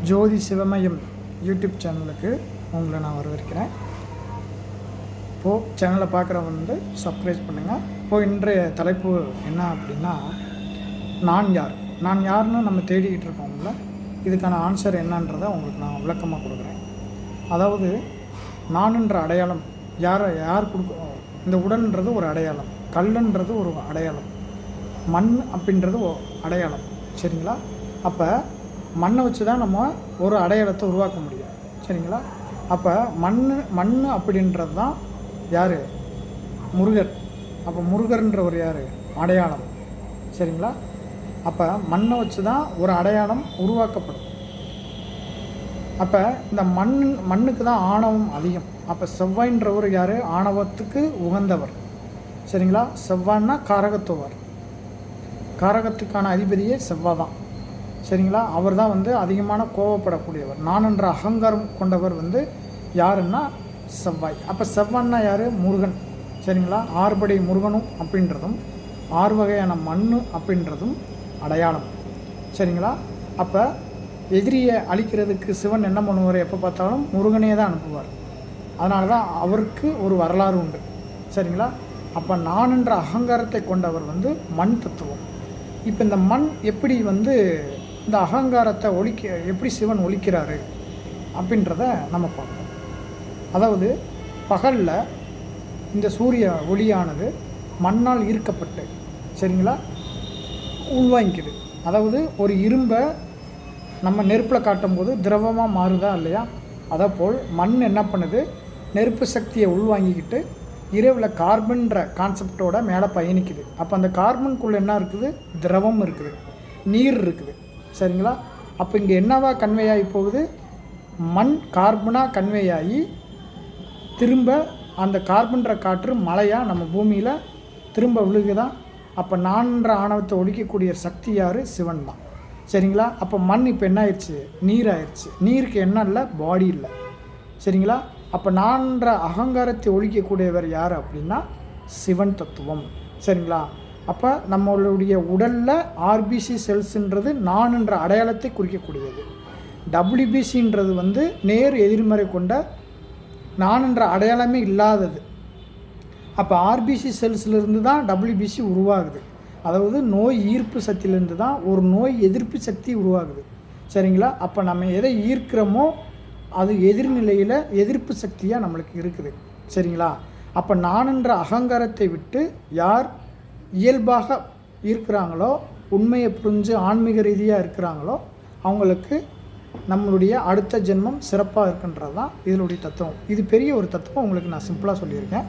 ஜோதி சிவமயம் யூடியூப் சேனலுக்கு உங்களை நான் வரவேற்கிறேன். இப்போது சேனலை பார்க்குறவங்க சப்ஸ்கிரைப் பண்ணுங்கள். இப்போது இன்றைய தலைப்பு என்ன அப்படின்னா, நான் யாருன்னு நம்ம தேடிக்கிட்டு இருக்கோம்ல, இதுக்கான ஆன்சர் என்னன்றதை உங்களுக்கு நான் விளக்கமாக கொடுக்குறேன். அதாவது நான்ன்ற அடையாளம் யார் கொடுக்கும்? இந்த உடல்ன்றது ஒரு அடையாளம், கல்லுன்றது ஒரு அடையாளம், மண் அப்படின்றது அடையாளம். சரிங்களா? அப்போ மண்ணை வச்சு தான் நம்ம ஒரு அடையாளத்தை உருவாக்க முடியும். சரிங்களா? அப்போ மண் அப்படின்றது தான் யார்? முருகர். அப்போ முருகர்ன்றவர் யார்? அடையாளம். சரிங்களா? அப்போ மண்ணை வச்சு தான் ஒரு அடையாளம் உருவாக்கப்படும். அப்போ இந்த மண்ணுக்கு தான் ஆணவம் அதிகம். அப்போ செவ்வாய்ன்றவர் யார்? ஆணவத்துக்கு உகந்தவர். சரிங்களா? செவ்வாய்னா காரகத்துவர். காரகத்துக்கான அதிபதியே செவ்வாய் தான். சரிங்களா? அவர் தான் அதிகமான கோபப்படக்கூடியவர். நான் என்ற அகங்காரம் கொண்டவர் யாருன்னா செவ்வாய். அப்போ செவ்வாய்னா யார்? முருகன். சரிங்களா? ஆறுபடை முருகனும் அப்படின்றதும் 6 வகையான மண் அப்படின்றதும் அடையாளம். சரிங்களா? அப்போ எதிரியை அழிக்கிறதுக்கு சிவன் என்ன பண்ணுவார்? எப்போ பார்த்தாலும் முருகனே தான் அனுப்புவார். அதனால தான் அவருக்கு ஒரு வரலாறு உண்டு. சரிங்களா? அப்போ நான் என்ற அகங்காரத்தை கொண்டவர் மண் தத்துவம். இப்போ இந்த மண் எப்படி இந்த அகங்காரத்தை எப்படி சிவன் ஒழிக்கிறாரு அப்படின்றத நம்ம பார்ப்போம். அதாவது பகலில் இந்த சூரிய ஒளியானது மண்ணால் ஈர்க்கப்பட்டு, சரிங்களா, உள்வாங்கிக்குது. அதாவது ஒரு இரும்பை நம்ம நெருப்பில் காட்டும்போது திரவமாக மாறுதா இல்லையா? அதேபோல் மண் என்ன பண்ணுது? நெருப்பு சக்தியை உள்வாங்கிக்கிட்டு இரவில் கார்பன்ற கான்செப்டோட மேலே பயணிக்குது. அப்போ அந்த கார்பனுக்குள்ளே என்ன இருக்குது? திரவம் இருக்குது, நீர் இருக்குது. சரிங்களா? அப்போ இங்கே என்னவா கன்வே ஆகி போகுது? மண் கார்பனாக கன்வே ஆகி திரும்ப அந்த கார்பன்ற காற்று மழையாக நம்ம பூமியில் திரும்ப விழுகுதான். அப்போ நான்ன்ற ஆணவத்தை ஒழிக்கக்கூடிய சக்தி யார்? சிவன் தான். சரிங்களா? அப்போ மண் இப்போ என்ன ஆயிடுச்சு? நீர் ஆயிடுச்சு. நீருக்கு என்ன இல்லை? பாடி இல்லை. சரிங்களா? அப்போ நான்ற அகங்காரத்தை ஒழிக்கக்கூடியவர் யார் அப்படின்னா சிவன் தத்துவம். சரிங்களா? அப்போ நம்மளுடைய உடலில் ஆர்பிசி செல்ஸுன்றது நான் என்ற அடையாளத்தை குறிக்கக்கூடியது. டபிள்யூபிசின்றது நேர் எதிர்மறை கொண்ட நான் என்ற அடையாளமே இல்லாதது. அப்போ ஆர்பிசி செல்ஸ்லேருந்து தான் டபிள்யூபிசி உருவாகுது. அதாவது நோய் ஈர்ப்பு சக்தியிலேருந்து தான் ஒரு நோய் எதிர்ப்பு சக்தி உருவாகுது. சரிங்களா? அப்போ நம்ம எதை ஈர்க்கிறோமோ அது எதிர்நிலையில் எதிர்ப்பு சக்தியாக நம்மளுக்கு இருக்குது. சரிங்களா? அப்போ நான் என்ற அகங்காரத்தை விட்டு யார் இயல்பாக இருக்கிறாங்களோ, உண்மையை புரிஞ்சு ஆன்மீக ரீதியாக இருக்கிறாங்களோ, அவங்களுக்கு நம்மளுடைய அடுத்த ஜென்மம் சிறப்பாக இருக்குன்றது தான் இதனுடைய தத்துவம். இது பெரிய ஒரு தத்துவம். உங்களுக்கு நான் சிம்பிளாக சொல்லியிருக்கேன்.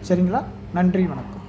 சரிங்களா? நன்றி, வணக்கம்.